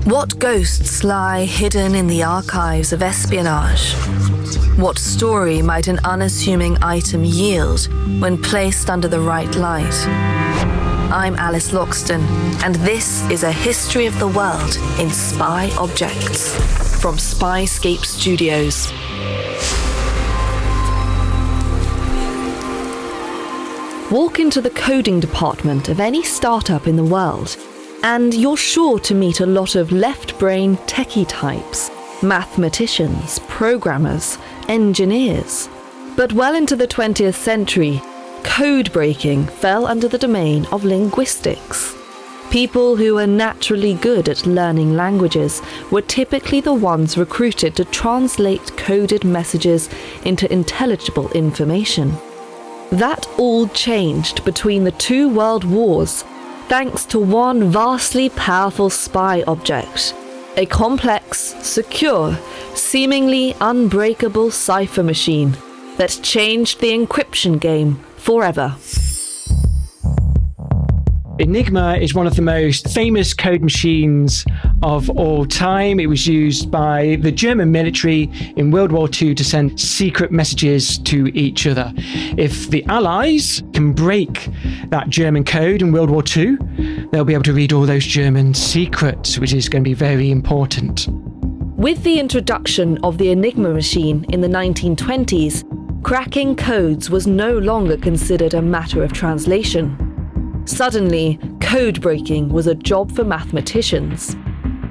What ghosts lie hidden in the archives of espionage? What story might an unassuming item yield when placed under the right light? I'm Alice Loxton, and this is a history of the world in spy objects from Spyscape Studios. Walk into the coding department of any startup in the world, and you're sure to meet a lot of left-brain techie types, mathematicians, programmers, engineers. But well into the 20th century, code breaking fell under the domain of linguistics. People who were naturally good at learning languages were typically the ones recruited to translate coded messages into intelligible information. That all changed between the two world wars, thanks to one vastly powerful spy object, a complex, secure, seemingly unbreakable cipher machine that changed the encryption game forever. Enigma is one of the most famous code machines of all time. It was used by the German military in World War II to send secret messages to each other. If the Allies can break that German code in World War II, they'll be able to read all those German secrets, which is going to be very important. With the introduction of the Enigma machine in the 1920s, cracking codes was no longer considered a matter of translation. Suddenly, code breaking was a job for mathematicians.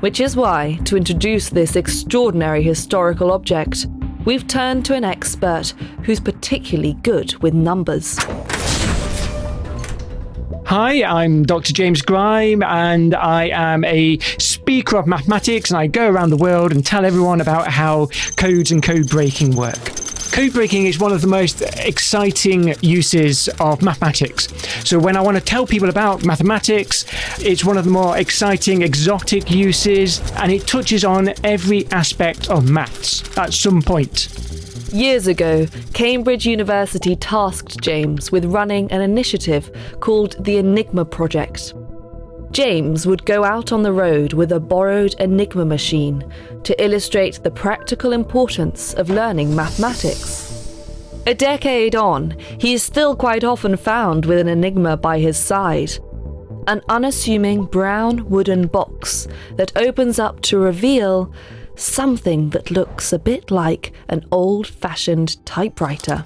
Which is why, to introduce this extraordinary historical object, we've turned to an expert who's particularly good with numbers. Hi, I'm Dr. James Grime, and I am a speaker of mathematics, and I go around the world and tell everyone about how codes and code breaking work. Code breaking is one of the most exciting uses of mathematics. So when I want to tell people about mathematics, it's one of the more exciting, exotic uses, and it touches on every aspect of maths at some point. Years ago, Cambridge University tasked James with running an initiative called the Enigma Project. James would go out on the road with a borrowed Enigma machine to illustrate the practical importance of learning mathematics. A decade on, he is still quite often found with an Enigma by his side. An unassuming brown wooden box that opens up to reveal something that looks a bit like an old-fashioned typewriter.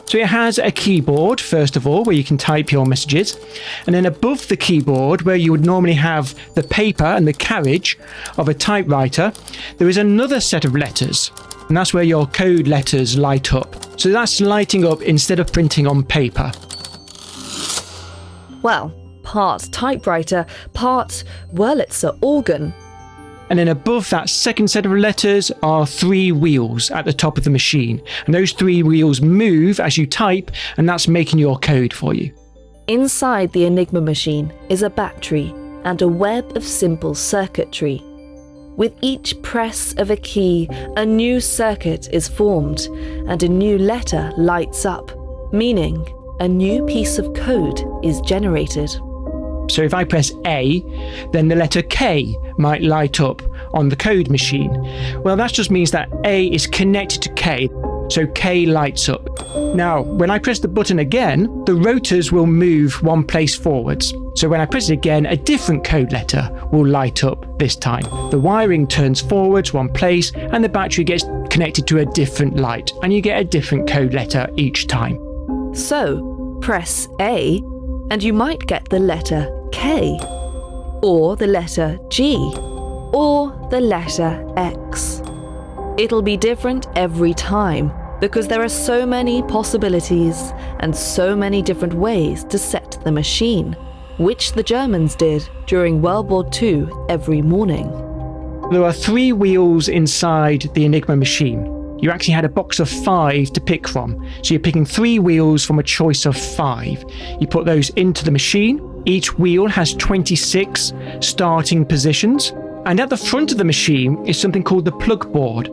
So it has a keyboard, first of all, where you can type your messages. And then above the keyboard, where you would normally have the paper and the carriage of a typewriter, there is another set of letters. And that's where your code letters light up. So that's lighting up instead of printing on paper. Well, part typewriter, part Wurlitzer organ. And then above that second set of letters are three wheels at the top of the machine. And those three wheels move as you type, and that's making your code for you. Inside the Enigma machine is a battery and a web of simple circuitry. With each press of a key, a new circuit is formed, and a new letter lights up, meaning a new piece of code is generated. So if I press A, then the letter K might light up on the code machine. Well, that just means that A is connected to K, so K lights up. Now, when I press the button again, the rotors will move one place forwards. So when I press it again, a different code letter will light up this time. The wiring turns forwards one place, and the battery gets connected to a different light, and you get a different code letter each time. So, press A, and you might get the letter K, or the letter G, or the letter X. It'll be different every time, because there are so many possibilities and so many different ways to set the machine, which the Germans did during World War II every morning. There are three wheels inside the Enigma machine. You actually had a box of 5 to pick from. So you're picking 3 wheels from a choice of 5. You put those into the machine. Each wheel has 26 starting positions. And at the front of the machine is something called the plug board.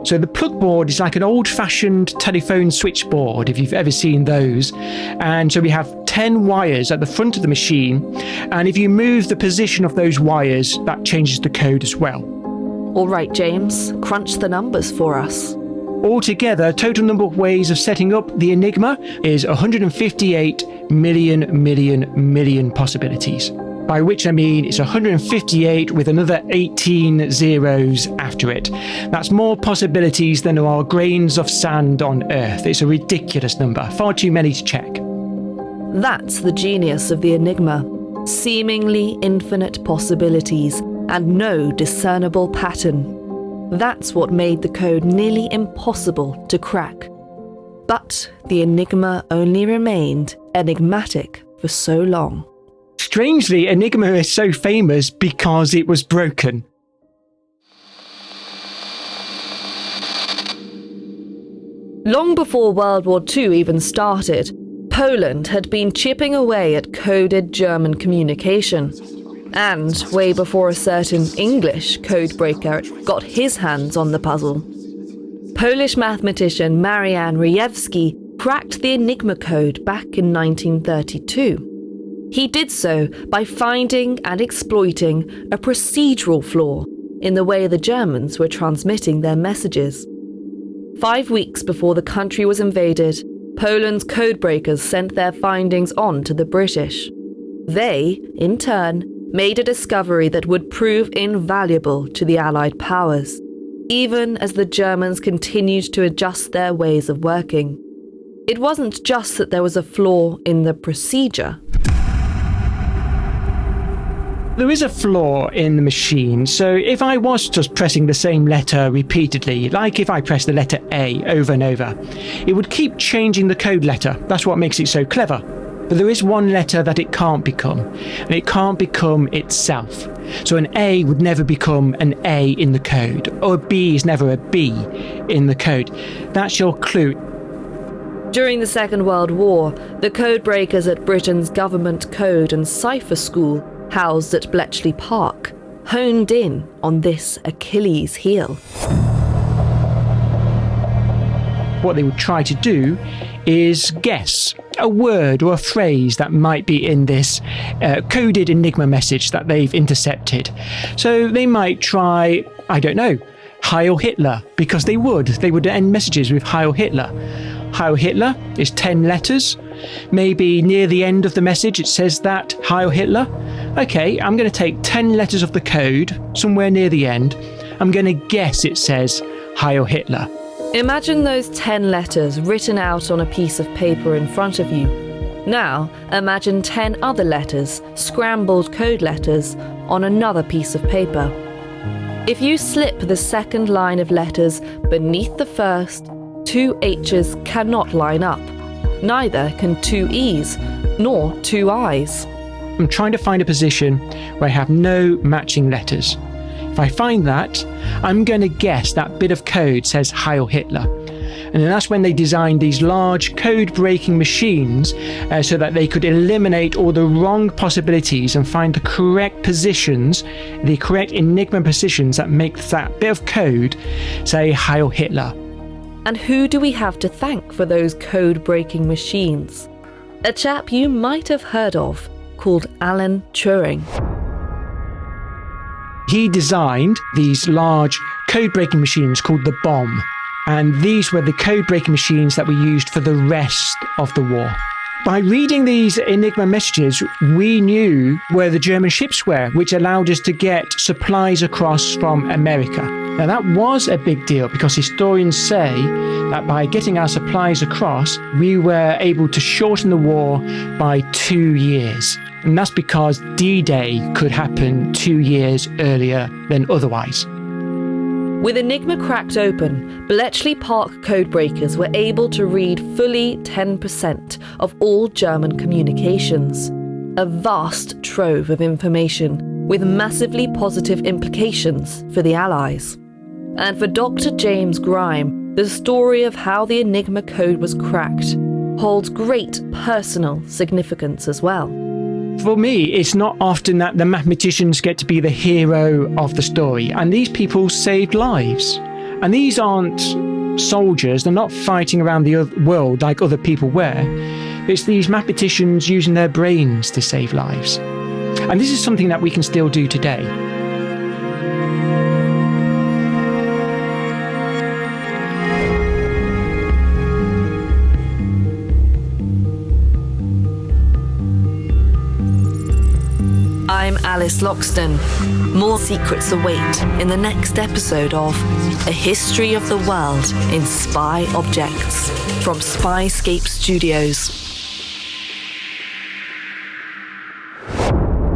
So the plug board is like an old-fashioned telephone switchboard, if you've ever seen those. And so we have 10 wires at the front of the machine, and if you move the position of those wires, that changes the code as well. All right, James, crunch the numbers for us. Altogether, total number of ways of setting up the Enigma is 158 million possibilities. By which I mean it's 158 with another 18 zeros after it. That's more possibilities than there are grains of sand on Earth. It's a ridiculous number, far too many to check. That's the genius of the Enigma. Seemingly infinite possibilities and no discernible pattern. That's what made the code nearly impossible to crack. But the Enigma only remained enigmatic for so long. Strangely, Enigma is so famous because it was broken. Long before World War II even started, Poland had been chipping away at coded German communication. And way before a certain English codebreaker got his hands on the puzzle. Polish mathematician Marian Rejewski cracked the Enigma code back in 1932. He did so by finding and exploiting a procedural flaw in the way the Germans were transmitting their messages. 5 weeks before the country was invaded, Poland's codebreakers sent their findings on to the British. They, in turn, made a discovery that would prove invaluable to the Allied powers, even as the Germans continued to adjust their ways of working. It wasn't just that there was a flaw in the procedure. There is a flaw in the machine, so if I was just pressing the same letter repeatedly, like if I press the letter A over and over, it would keep changing the code letter. That's what makes it so clever. But there is one letter that it can't become, and it can't become itself. So an A would never become an A in the code, or a B is never a B in the code. That's your clue. During the Second World War, the codebreakers at Britain's Government Code and Cipher School, housed at Bletchley Park, honed in on this Achilles heel. What they would try to do is guess a word or a phrase that might be in this coded Enigma message that they've intercepted. So they might try, I don't know, Heil Hitler, because they would end messages with Heil Hitler. Heil Hitler is 10 letters. Maybe near the end of the message it says that, Heil Hitler. Okay, I'm going to take 10 letters of the code, somewhere near the end. I'm going to guess it says Heil Hitler. Imagine those 10 letters written out on a piece of paper in front of you. Now, imagine 10 other letters, scrambled code letters, on another piece of paper. If you slip the second line of letters beneath the first, 2 H's cannot line up. Neither can 2 E's, nor 2 I's. I'm trying to find a position where I have no matching letters. If I find that, I'm going to guess that bit of code says Heil Hitler. And then that's when they designed these large code-breaking machines so that they could eliminate all the wrong possibilities and find the correct positions, the correct Enigma positions that make that bit of code say Heil Hitler. And who do we have to thank for those code-breaking machines? A chap you might have heard of called Alan Turing. He designed these large code-breaking machines called the bomb, and these were the code-breaking machines that were used for the rest of the war. By reading these Enigma messages, we knew where the German ships were, which allowed us to get supplies across from America. Now that was a big deal because historians say that by getting our supplies across, we were able to shorten the war by 2 years. And that's because D-Day could happen 2 years earlier than otherwise. With Enigma cracked open, Bletchley Park codebreakers were able to read fully 10% of all German communications. A vast trove of information with massively positive implications for the Allies. And for Dr. James Grime, the story of how the Enigma code was cracked holds great personal significance as well. For me, it's not often that the mathematicians get to be the hero of the story, and these people saved lives. And these aren't soldiers, they're not fighting around the world like other people were. It's these mathematicians using their brains to save lives. And this is something that we can still do today. I'm Alice Loxton. More secrets await in the next episode of A History of the World in Spy Objects from Spyscape Studios.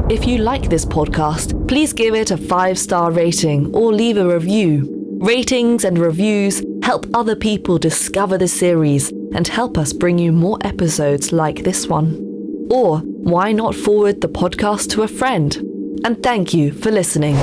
If you like this podcast, please give it a 5-star rating or leave a review. Ratings and reviews help other people discover the series and help us bring you more episodes like this one. Or why not forward the podcast to a friend? And thank you for listening.